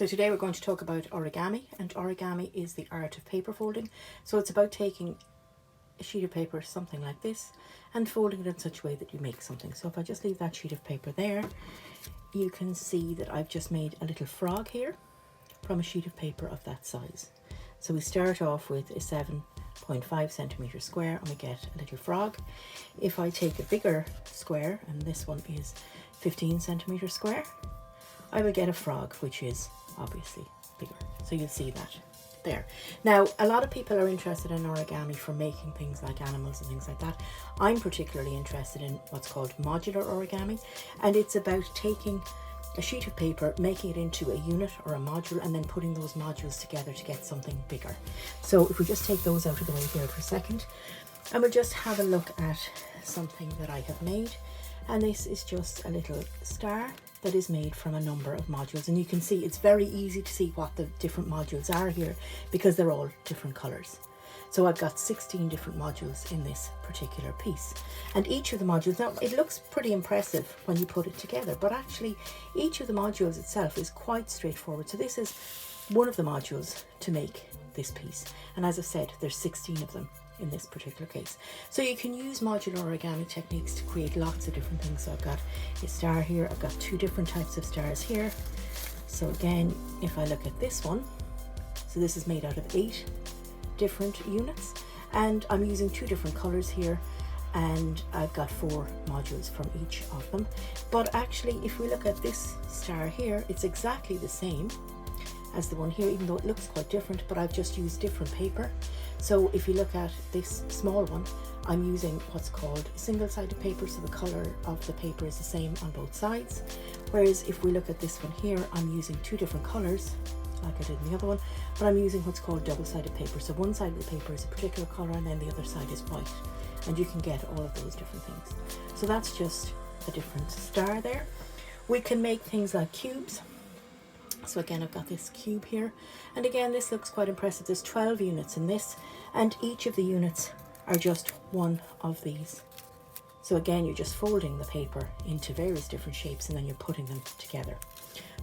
So today we're going to talk about origami, and origami is the art of paper folding. So it's about taking a sheet of paper, something like this, and folding it in such a way that you make something. So if I just leave that sheet of paper there, you can see that I've just made a little frog here from a sheet of paper of that size. So we start off with a 7.5 centimeter square and we get a little frog. If I take a bigger square, and this one is 15 centimeter square, I will get a frog which is obviously bigger. So you'll see that there. Now, a lot of people are interested in origami for making things like animals and things like that. I'm particularly interested in what's called modular origami, and it's about taking a sheet of paper, making it into a unit or a module, and then putting those modules together to get something bigger. So if we just take those out of the way here for a second, and we'll just have a look at something that I have made. And this is just a little star that is made from a number of modules, and you can see it's very easy to see what the different modules are here because they're all different colors. So I've got 16 different modules in this particular piece, and each of the modules, now it looks pretty impressive when you put it together, but actually each of the modules itself is quite straightforward. So this is one of the modules to make this piece, and as I said, there's 16 of them in this particular case. So you can use modular origami techniques to create lots of different things. So I've got a star here, I've got two different types of stars here. So again, if I look at this one, so this is made out of 8 different units, and I'm using 2 different colors here, and I've got 4 modules from each of them. But actually, if we look at this star here, it's exactly the same as the one here, even though it looks quite different, but I've just used different paper. So if you look at this small one, I'm using what's called single-sided paper, so the color of the paper is the same on both sides. Whereas if we look at this one here, I'm using 2 different colors, like I did in the other one, but I'm using what's called double-sided paper. So one side of the paper is a particular color, and then the other side is white, and you can get all of those different things. So that's just a different star there. We can make things like cubes. So again, I've got this cube here, and again, this looks quite impressive. There's 12 units in this, and each of the units are just one of these. So again, you're just folding the paper into various different shapes, and then you're putting them together.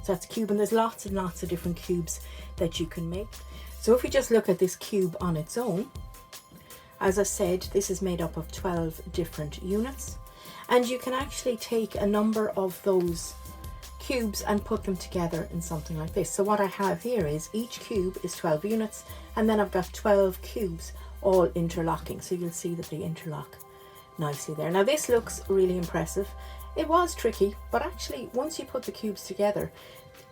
So that's a cube, and there's lots and lots of different cubes that you can make. So if we just look at this cube on its own, as I said, this is made up of 12 different units, and you can actually take a number of those cubes and put them together in something like this. So what I have here is each cube is 12 units, and then I've got 12 cubes all interlocking. So you'll see that they interlock nicely there. Now this looks really impressive. It was tricky, but actually once you put the cubes together,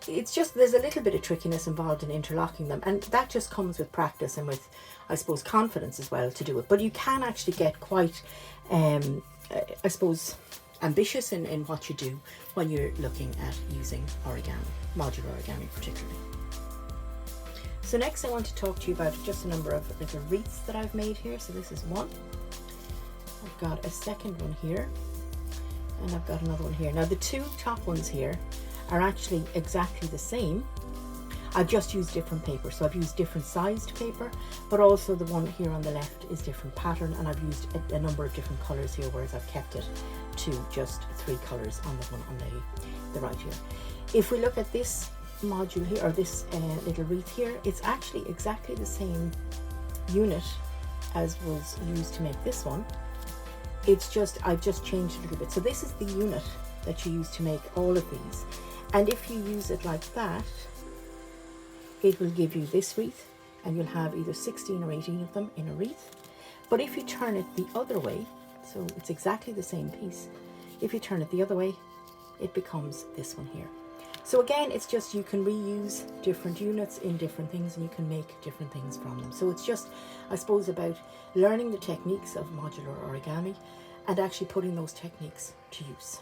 it's just, there's a little bit of trickiness involved in interlocking them, and that just comes with practice and with, I suppose, confidence as well to do it. But you can actually get quite, I suppose, ambitious in what you do when you're looking at using origami, modular origami particularly. So next I want to talk to you about just a number of little wreaths that I've made here. So this is one. I've got a second one here, and I've got another one here. Now the 2 top ones here are actually exactly the same. I've just used different paper, so I've used different sized paper, but also the one here on the left is different pattern, and I've used a number of different colors here, whereas I've kept it to just 3 colors on the one on the right here. If we look at this module here, or this little wreath here, it's actually exactly the same unit as was used to make this one. It's just, I've just changed a little bit. So this is the unit that you use to make all of these, and if you use it like that, it will give you this wreath, and you'll have either 16 or 18 of them in a wreath. But if you turn it the other way, so it's exactly the same piece, if you turn it the other way, it becomes this one here. So again, it's just, you can reuse different units in different things, and you can make different things from them. So it's just, I suppose, about learning the techniques of modular origami and actually putting those techniques to use.